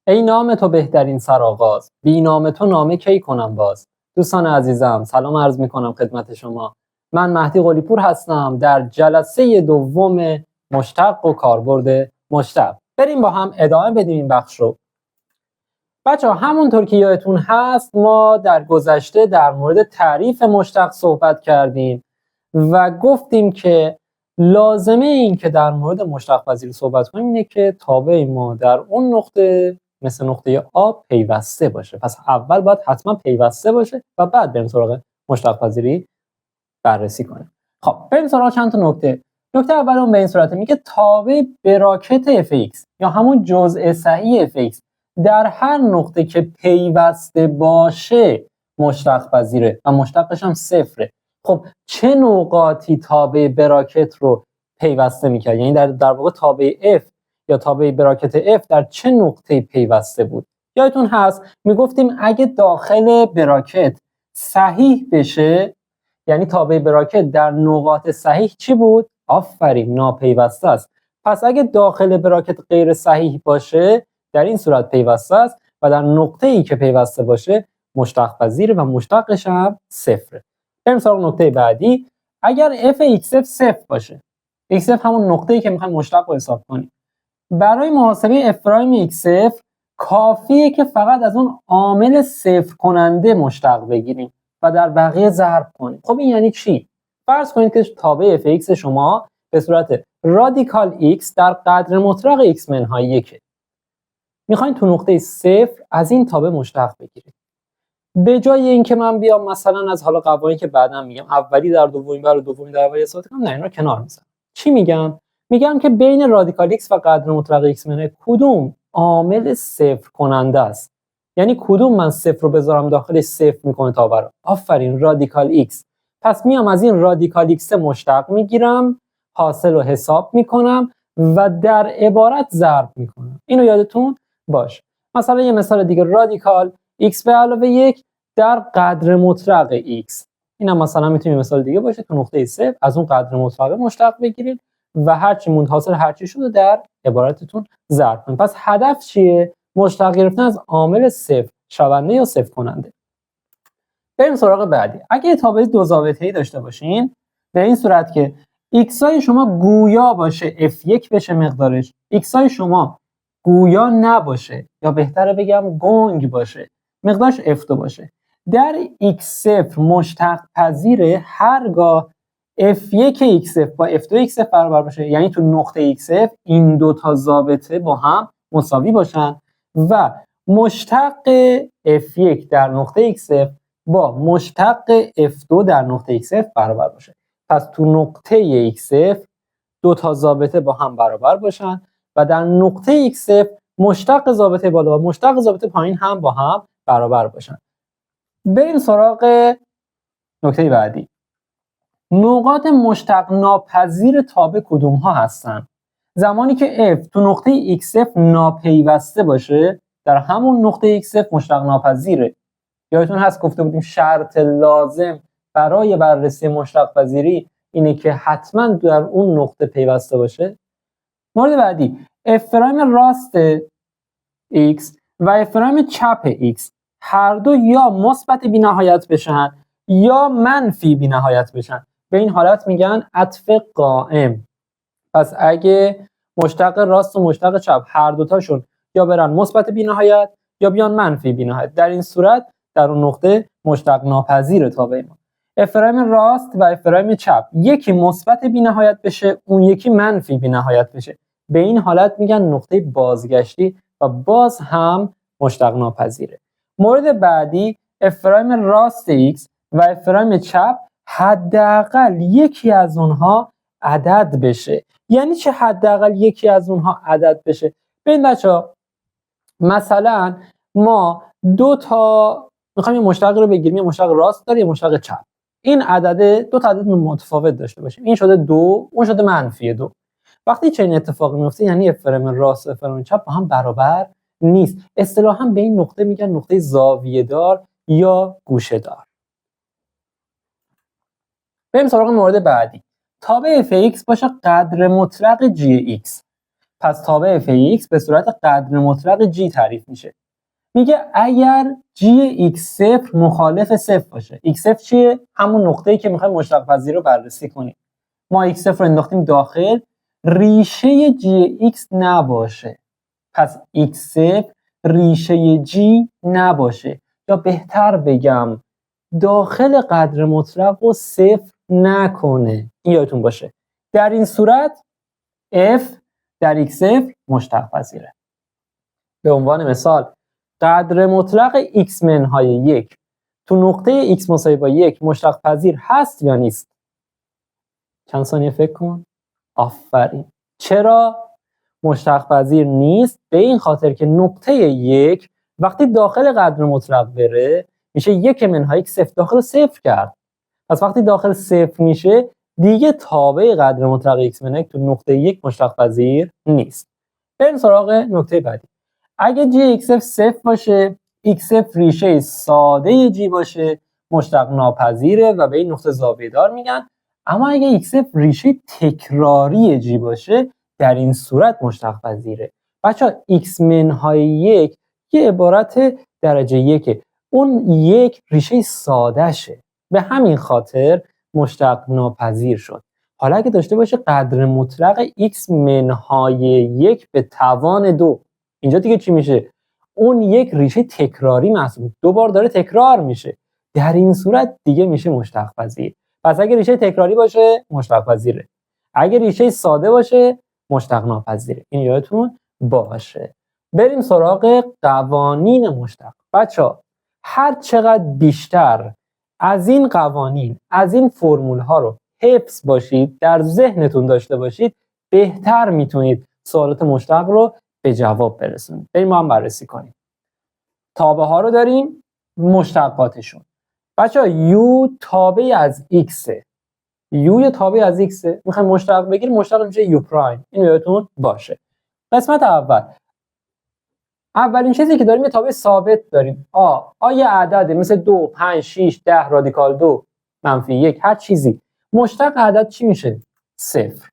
ای نام تو بهترین سرآغاز، بی نام تو نامه کی کنم باز. دوستان عزیزم سلام عرض میکنم خدمت شما. من مهدی قلی پور هستم در جلسه دوم مشتق و کاربرد مشتق. بریم با هم ادامه بدیم این بخش رو. بچه ها همونطور که یادتون هست ما در گذشته در مورد تعریف مشتق صحبت کردیم و گفتیم که لازمه این که در مورد مشتق پذیری صحبت کنیم اینه که تابع ما در اون نقطه مثل نقطه آ پیوسته باشه. پس اول باید حتما پیوسته باشه و بعد بریم سراغ مشتق پذیری بررسی کنیم. خب بریم سراغ چند تا نکته. نکته اول اون به این صورته میگه تابع براکت fx یا همون جزء صحیح fx در هر نقطه که پیوسته باشه مشتق پذیره و مشتقش هم صفره. خب چه نقاطی تابع براکت رو پیوسته میکرد؟ یعنی در واقع تابع f یا تابع براکت f در چه نقطه پیوسته بود؟ یادتون هست میگفتیم اگه داخل براکت صحیح بشه، یعنی تابع براکت در نقاط صحیح چی بود؟ آفرین، ناپیوسته است. پس اگه داخل براکت غیر صحیح باشه در این صورت پیوسته است و در نقطه ای که پیوسته باشه مشتق پذیره و مشتقش هم صفره. بریم سراغ نکته بعدی. اگر f(x)(f) صفر باشه، x(f) همون نقطه ای که میخوایم مشتق رو حساب کنیم، برای محاسبه f(x)(f) کافیه که فقط از اون عامل صفر کننده مشتق بگیریم و در بقیه ضرب کنیم. خب این یعنی چی؟ فرض کنید که تابع f(x) شما به صورت رادیکال x در قدر مطلق x منهای 1. میخواین تو نقطه صفر از این تابع مشتق بگیرید. به جای اینکه من بیام مثلا از حالا قواعدی که بعداً میگم اولی در دومی بر دومی در اولی استفاده کنم، نه اینا رو کنار میذارم. چی میگم؟ میگم که بین رادیکال x و قدر مطلق x منهای کدوم عامل صفر کننده است؟ یعنی کدوم من صفر رو بذارم داخلش صفر میکنه تابع رو؟ آفرین، رادیکال x. پس میام از این رادیکال x مشتق میگیرم، حاصل رو حساب میکنم و در عبارت ضرب میکنم. اینو یادتون باش. مثلا یه مثال دیگه، رادیکال x به علاوه 1 در قدر مطلق x. این هم مثلا میتونه مثال دیگه باشه، تو نقطه صفر از اون قدر مطلق مشتق بگیرید و هرچی موند حاصل هرچی شده در عبارتتون ضرب کنید. پس هدف چیه؟ مشتق گرفتن از عامل صفر شونده یا صفر کننده. بریم سراغ بعدی. اگه تابع دو ضابطه‌ای داشته باشین، به این صورت که x های شما گویا باشه f1 بشه مقدارش، x های شما گویا نباشه یا بهتره بگم گنگ باشه مقدارش f2 باشه، در x0 مشتق پذیره هرگاه f1 x0 با f2 x0 برابر باشه، یعنی تو نقطه x0 این دو تا ضابطه با هم مساوی باشن و مشتق f1 در نقطه x0 با مشتق f2 در نقطه x0 برابر باشه. پس تو نقطه x0 دو تا ضابطه با هم برابر باشن و در نقطه x0 مشتق ضابطه بالا و مشتق ضابطه پایین هم با هم برابر باشن. بریم سراغ نکته بعدی. نقاط مشتق ناپذیر تابع کدوم ها هستن؟ زمانی که f تو نقطه x0 ناپیوسته باشه در همون نقطه x0 مشتق ناپذیره. یادتون هست گفته بودیم شرط لازم برای بررسی مشتق پذیری اینه که حتما در اون نقطه پیوسته باشه. مورد بعدی، f' راست x و f' چپ x هر دو یا مثبت بی نهایت بشن یا منفی بی نهایت بشن. به این حالت میگن عطف قائم. پس اگه مشتق راست و مشتق چپ هر دوتاشون یا برن مثبت بی نهایت یا بیان منفی بی نهایت، در این صورت در اون نقطه مشتق ناپذیر تابع ما. f' راست و f' چپ یکی مثبت بی نهایت بشه اون یکی منفی بی نهایت بشه، به این حالت میگن نقطه بازگشتی و باز هم مشتق ناپذیره. مورد بعدی، f' راست x و f' چپ حداقل یکی از اونها عدد بشه. یعنی چه حداقل یکی از اونها عدد بشه؟ ببین بچه‌ها، مثلا ما دو تا میخوایم یه مشتق رو بگیریم، یه مشتق راست داره یه مشتق چپ. این عدد دو تا عدد متفاوت داشته باشیم، این شده 2 اون شده -2. وقتی چنین اتفاقی میفته یعنی f' راست و f' چپ با هم برابر نیست. اصطلاحاً به این نقطه میگن نقطه زاویه دار یا گوشه دار. بریم سراغ مورد بعدی. تابع fx باشه قدر مطلق gx. پس تابع fx به صورت قدر مطلق g تعریف میشه. میگه اگر g(x0) مخالف صفر باشه. x0 چیه؟ همون نقطه‌ای که میخوایم مشتق پذیر رو بررسی کنیم. ما x0 رو انداختیم داخل، ریشه gx نباشه. پس x0 ریشه g نباشه، یا بهتر بگم داخل قدر مطلق رو صفر نکنه. این یادتون باشه. در این صورت f در x0 مشتق پذیره. به عنوان مثال قدر مطلق x منهای 1 تو نقطه x مساوی با 1 مشتق پذیر هست یا نیست؟ چند ثانیه فکر کن. آفرین. چرا مشتق پذیر نیست؟ به این خاطر که نقطه 1 وقتی داخل قدر مطلق بره میشه 1 منهای x صفر، داخل صفر کرد. پس وقتی داخل صفر میشه دیگه تابع قدر مطلق x منهای 1 تو نقطه 1 مشتق پذیر نیست. بریم سراغ نکته بعدی. اگه g x0 صفر باشه، x0 ریشه ساده g باشه، مشتق ناپذیره و به این نقطه زاویه دار میگن. اما اگه x0 ریشه تکراری g باشه، در این صورت مشتق پذیره. بچه‌ها x منهای 1 یه عبارت درجه 1، اون 1 ریشه ساده شه، به همین خاطر مشتق ناپذیر شد. حالا اگه داشته باشه قدر مطلق x منهای 1 به توان 2، اینجا دیگه چی میشه؟ اون 1 ریشه تکراری محسوب، 2 بار داره تکرار میشه. در این صورت دیگه میشه مشتق پذیر. پس اگه ریشه تکراری باشه مشتق پذیره، اگه ریشه ساده باشه مشتق ناپذیره. این یادتون باشه. بریم سراغ قوانین مشتق. بچه‌ها هر چقدر بیشتر از این قوانین، از این فرمول ها رو حفظ باشید، در ذهنتون داشته باشید، بهتر میتونید سوالات مشتق رو به جواب برسونید. بریم ما هم بررسی کنیم. تابع ها رو داریم، مشتقاتشون. بچه‌ها u تابع از x، u تابع از x، میخوایم مشتق بگیریم، مشتق میشه u پرایم. این یادتون باشه. قسمت اول، اولین چیزی که داریم یه تابع ثابت داریم. آ یه عدده مثل 2 5 6 10 رادیکال 2 منفی 1 هر چیزی. مشتق عدد چی میشه؟ صفر.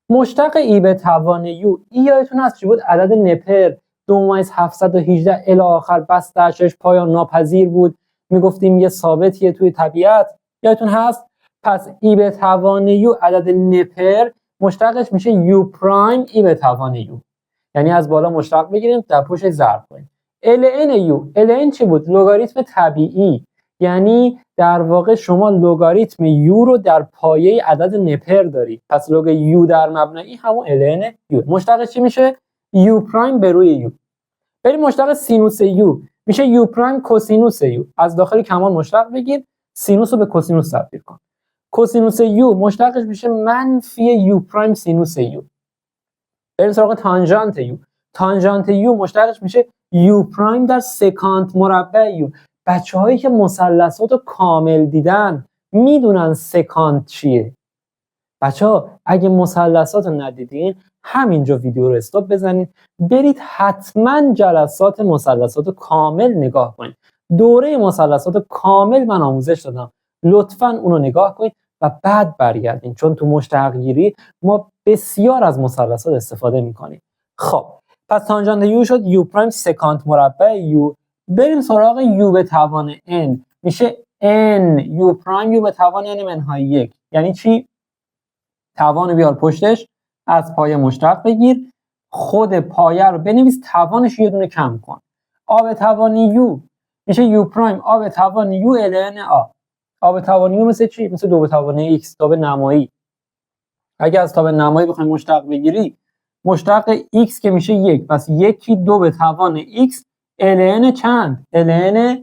مشتق ای به توان یو، ای یادتون هست چی بود؟ عدد نپر 2-718 الی آخر بسته اشش پایان ناپذیر بود. میگفتیم یه ثابتیه توی طبیعت، یادتون هست؟ پس ای به توان یو عدد نپر مشتقش میشه یو پرایم ای به توان یو. یعنی از بالا مشتق بگیریم در پشت ضرب کنیم. ln یو، ln چی بود؟ لگاریتم طبیعی. یعنی در واقع شما لگاریتم یو رو در پایه عدد نپر دارید. پس لگ یو در مبنای همون ln یو. مشتقش چی میشه؟ یو پرایم به روی یو. بریم مشتق سینوس یو، میشه یو پرایم کوسینوس یو. از داخل کمان مشتق بگیر، سینوس رو به کوسینوس تبدیل کن. کوسینوس یو مشتقش میشه منفی یو پرایم سینوس یو. بریم سراغ تانژانت یو. تانژانت یو مشتقش میشه یو پرایم در سکانت مربع یو. بچه‌هایی که مثلثات رو کامل دیدن میدونن سکانت چیه. بچه‌ها اگه مثلثات رو ندیدین همینجا ویدیو رو استاپ بزنید، برید حتما جلسات مثلثات رو کامل نگاه کنید. دوره مثلثات کامل من آموزش دادم، لطفاً اونو نگاه کنید و بعد برگردین، چون تو مشتق گیری ما بسیار از مثلثات استفاده میکنیم. خب پس تانژانت یو شد یو پرایم سکانت مربع یو. بریم سراغ یو به توان n، میشه n یو پرایم یو به توان n منهای 1. یعنی چی؟ توان بیار پشتش، از پایه مشتق بگیر، خود پایه رو بنویس، توانش یه دونه کم کن. آ به توان یو میشه یو پرایم آ به توان یو ln آ. آ به توان یو مثل چی؟ مثل 2 به توان x، تابع نمایی. اگه از تابع نمایی بخوایم مشتق بگیری، مشتق x که میشه 1، پس 1 2 به توان x ln چند؟ ln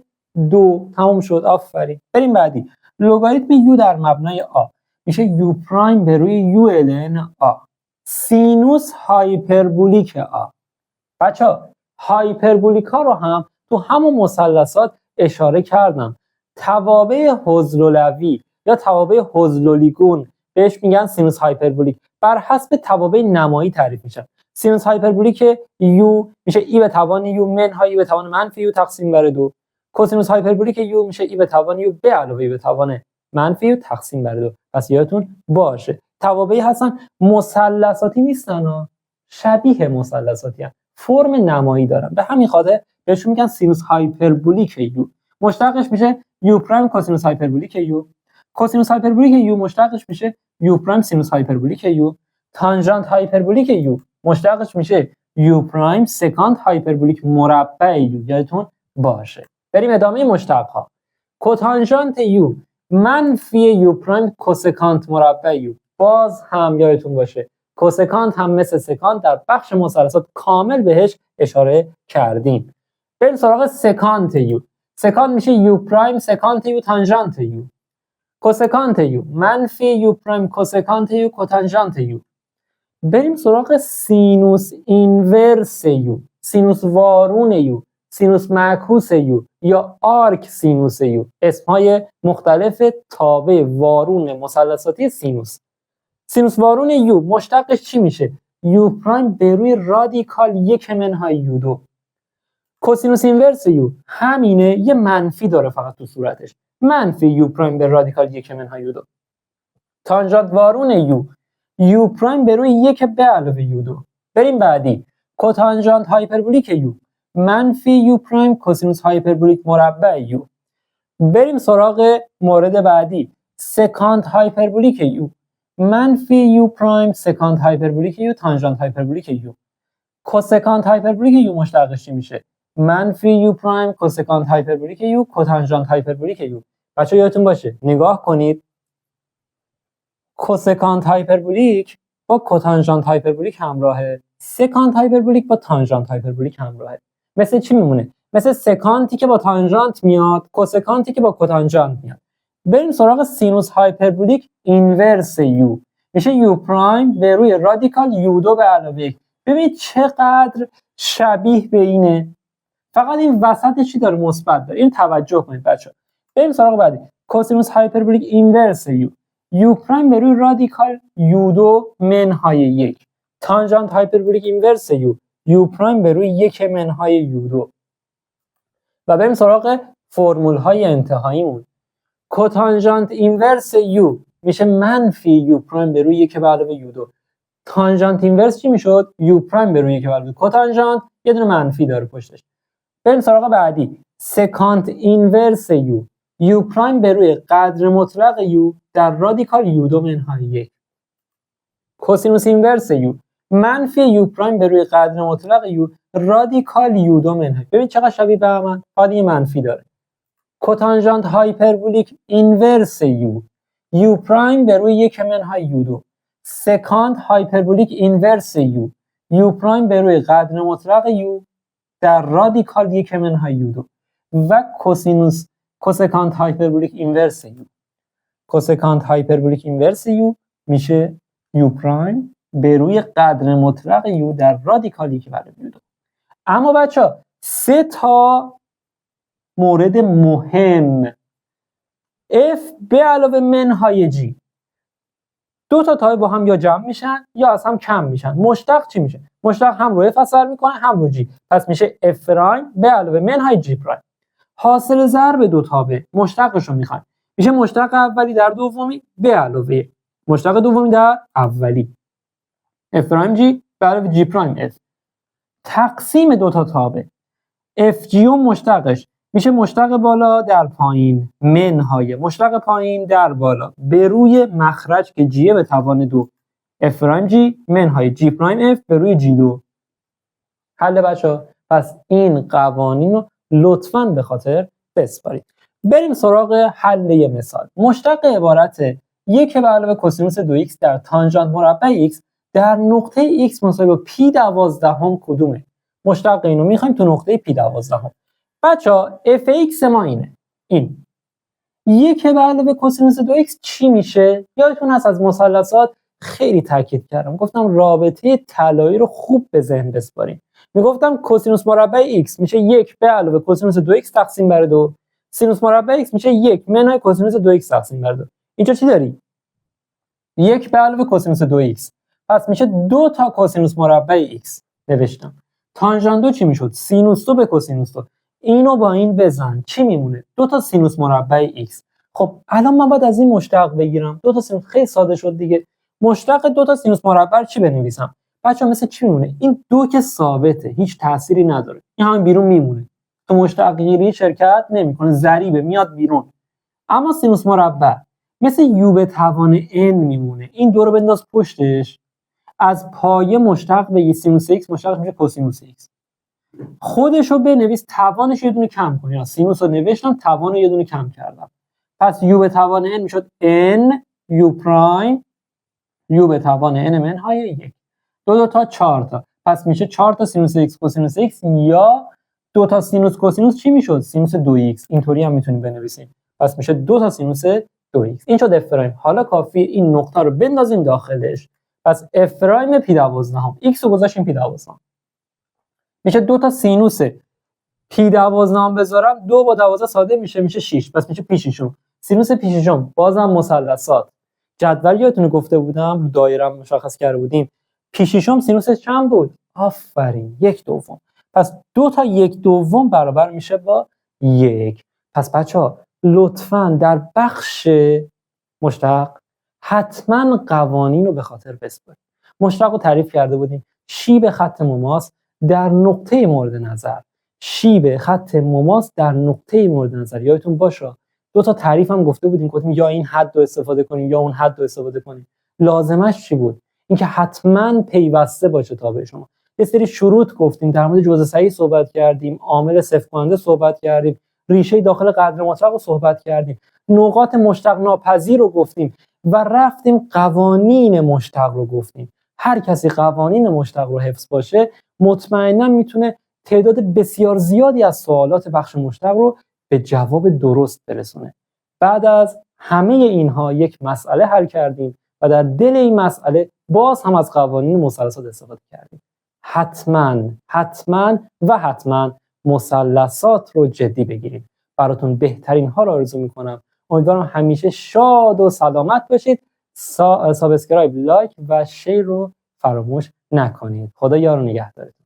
2. تموم شد. آفرین. بریم بعدی. لگاریتم یو در مبنای آ میشه یو پرایم به روی یو ln آ. سینوس هایپربولیک آ. بچه‌ها هایپربولیکا رو هم تو همون مثلثات اشاره کردم. توابع حضلولوی یا توابع حضلولیگون بهش میگن سینوس هایپربولیک، بر حسب توابع نمایی تعریف میشن. سینوس هایپربولیک یو میشه ای به توان یو منهای ای به توان منفی یو تقسیم بر 2. کوسینوس هایپربولیک یو میشه ای به توان یو به علاوه ای به توان منفی یو تقسیم بر 2. پس یادتون باشه توابعی هستن، مثلثاتی نیستن ها. شبیه مثلثاتی هستند، فرم نمایی دارن، به همین خاطر بهشون میگن سینوس هایپربولیک یو. مشتقش میشه یو پرایم کوسینوس هایپربولیک یو. کوسینوس هایپربولیک یو مشتقش میشه یو پرایم سینوس هایپربولیک یو. تانژانت هایپربولیک یو مشتقش میشه یو پرایم سکانت هایپربولیک مربع یو. یادتون باشه. بریم ادامه مشتقها. کوتانژانت یو منفی یو پرایم کوسکانت مربع یو. باز هم یادتون باشه کوسکانت هم مثل سکانت در بخش مثلثات کامل بهش اشاره کردیم. بریم سراغ سکانت یو. سکانت میشه یو پرایم سکانت یو تانژانت یو. کوسکانت یو منفی یو پرایم کوسکانت یو کوتانژانت یو. بریم سراغ سینوس اینورس یو، سینوس وارون یو، سینوس معکوس یو یا آرک سینوس یو. اسمهای مختلف تابع وارون مثلثاتی سینوس. سینوس وارون یو مشتقش چی میشه؟ یو پرایم به روی رادیکال 1 منهای یو 2. کوسینوس اینورس یو همینه، یه منفی داره فقط تو صورتش، منفی یو پرایم به رادیکال 1 منهای یو 2. تانژانت وارون یو یو پرایم به روی 1 به علاوه یو 2. بریم بعدی. کوتانژانت هایپربولیک یو منفی یو پرایم کوسینوس هایپربولیک مربع یو. بریم سراغ مورد بعدی. سکانت هایپربولیک یو منفی یو پرایم سکانت هایپربولیک یو تانژانت هایپربولیک یو. کوسکانت هایپربولیک یو مشتقش چی میشه؟ منفی یو پرایم کوسکانت هایپربولیک یو کوتانژانت هایپربولیک یو. بچه‌ها یادتون باشه نگاه کنید، کوسکانت هایپربولیک با کوتانژانت هایپربولیک همراهه، سکانت هایپربولیک با تانژانت هایپربولیک همراهه. مثل چی میمونه؟ مثل سکانتی که با تانژانت میاد، کوسکانتی که با کوتانژانت میاد. بریم سراغ سینوس هایپربولیک اینورس یو. میشه یو پرایم به روی رادیکال یو 2 به علاوه 1. ببینید چقدر شبیه به اینه، فقط این وسط چی داره؟ مثبت داره. این توجه کنید بچه‌ها. بریم سراغ بعدی. کوسینوس هایپربولیک اینورس یو، یو پرایم به روی رادیکال یو 2 منهای 1. تانژانت هایپربولیک اینورس یو، یو پرایم به روی 1 منهای یو 2. و بریم سراغ فرمول های انتهاییمون. کوتانژانت اینورس یو میشه منفی یو پرایم به روی 1 به علاوه یو 2. تانژانت اینورس چی میشد؟ یو پرایم به روی 1 به علاوه کوتانژانت یه دونه منفی داره پشتش. بریم سراغ بعدی. سکانت اینورس یو، یو پرایم به روی قدر مطلق یو در رادیکال یو 2 منهای 1. کوسینوس اینورس یو منفی یو پرایم به روی قدر مطلق یو رادیکال یو 2 منهای. ببین چقدر شبیه به هم، فقط یه منفی داره. کوتانژانت هایپربولیک اینورس یو، یو پرایم به روی 1 منهای یو 2. سکانت هایپربولیک اینورس یو، یو پرایم به روی قدر مطلق یو در رادیکال 1 منهای یو 2. و کوسکانت هایپربولیک اینورس یو. کوسکانت هایپربولیک اینورس یو میشه یو پرایم به روی قدر مطلق یو در رادیکال 1 برابر یو 2. اما بچه‌ها 3 تا مورد مهم. F به علاوه منهای G، 2 تا تابع با هم یا جمع میشن یا از هم کم میشن. مشتق چی میشه؟ مشتق هم رو F اثر میکنه هم رو G، پس میشه F پرایم به علاوه منهای G پرایم. حاصل ضرب 2 تابع مشتقش رو میخوایم، میشه مشتق اولی در دومی به علاوه مشتق دومی در اولی. F پرایم G به علاوه G پرایم F تقسیم 2 تا تابع. F G و مشتقش میشه مشتق بالا در پایین منهای مشتق پایین در بالا به روی مخرج که G به توان 2. F پرایم G منهای G پرایم F به روی G 2. حل بچه‌ها. پس این قوانین رو لطفاً به خاطر بسپارید. بریم سراغ حل یه مثال. مشتق عبارت 1 به علاوه کوسینوس 2x در تانژانت مربع x در نقطه x مساوی با p12 کدومه؟ مشتق اینو میخوایم تو نقطه p12. بچه‌ها f(x) ما اینه. این 1 به علاوه کوسینوس 2x چی میشه؟ یادتون هست از مثلثات خیلی تاکید کردم، گفتم رابطه طلایی رو خوب به ذهن بسپاریم. میگفتم کوسینوس مربع x میشه 1 به علاوه کوسینوس 2x تقسیم بر 2. سینوس مربع x میشه 1 منهای کوسینوس 2x تقسیم بر 2. اینجا چی داری؟ 1 به علاوه کوسینوس 2x، پس میشه 2 تا کوسینوس مربع x نوشتم. تانژانت 2 چی میشد؟ سینوس 2 به کوسینوس 2. اینو با این بزن چی میمونه؟ 2 تا سینوس مربع x. خب الان من باید از این مشتق بگیرم. 2 تا سینوس خیلی ساده شد دیگه. مشتق 2 تا سینوس مربع چی بنویسم؟ بچه‌ها مثل چی میمونه؟ این دو که ثابته، هیچ تأثیری نداره، این همین بیرون میمونه، تو مشتق گیری شرکت نمیکنه، ضریبه میاد بیرون. اما سینوس مربع مثل یو به توان n میمونه، این دو رو بنداز پشتش، از پایه مشتق بگی سینوس x مشتق میشه کوسینوس x، خودش رو بنویس، توانش یه دونه کم کن، یا سینوس رو نوشتم توان رو یه دونه کم کردم، پس یو به توان n میشد n یو پرایم یو به توان n منهای 1، دو تا 4 تا، پس میشه 4 تا سینوس x کوسینوس x، یا 2 تا سینوس کوسینوس چی میشد؟ سینوس 2x، اینطوری هم میتونیم بنویسیم، پس میشه 2 تا سینوس 2x. این شد f پرایم. حالا کافیه این نقطه رو بندازیم داخلش، پس f پرایم p12 x رو گذاشتیم p12 میشه 2 تا سینوس p12 بذارم 2 با 12 ساده میشه 6، پس میشه p6. سینوس p6 بازم مثلثات جدول یادتونه گفته بودم دایره مشخص کرده بودیم، p6 سینوسش چند بود؟ آفرین 1/2. پس 2 تا 1/2 برابر میشه با 1. پس بچه‌ها لطفاً در بخش مشتق حتما قوانین رو به خاطر بسپارید. مشتق رو تعریف کرده بودیم، شیب خط مماس در نقطه مورد نظر، شیب خط مماس در نقطه مورد نظر. یادتون باشه 2 تا تعریف هم گفته بودیم، گفتیم یا این حد رو استفاده کنیم یا اون حد رو استفاده کنیم. لازمش چی بود؟ اینکه حتما پیوسته باشه تابع شما. یه سری شروط گفتیم، در مورد جزء صحیح صحبت کردیم، عامل صفر کننده صحبت کردیم، ریشه داخل قدر مطلق رو صحبت کردیم، نقاط مشتق ناپذیر رو گفتیم و رفتیم قوانین مشتق رو گفتیم. هر کسی قوانین مشتق رو حفظ باشه مطمئنا میتونه تعداد بسیار زیادی از سوالات بخش مشتق رو به جواب درست برسونه. بعد از همه اینها یک مسئله حل کردیم و در دل این مسئله باز هم از قوانین مثلثات استفاده کردیم. حتما مثلثات رو جدی بگیرید. براتون بهترین ها رو آرزو میکنم. امیدوارم همیشه شاد و سلامت باشید. سابسکرایب، لایک و شیر رو فراموش نکنید. خدا یار و نگهدارتون.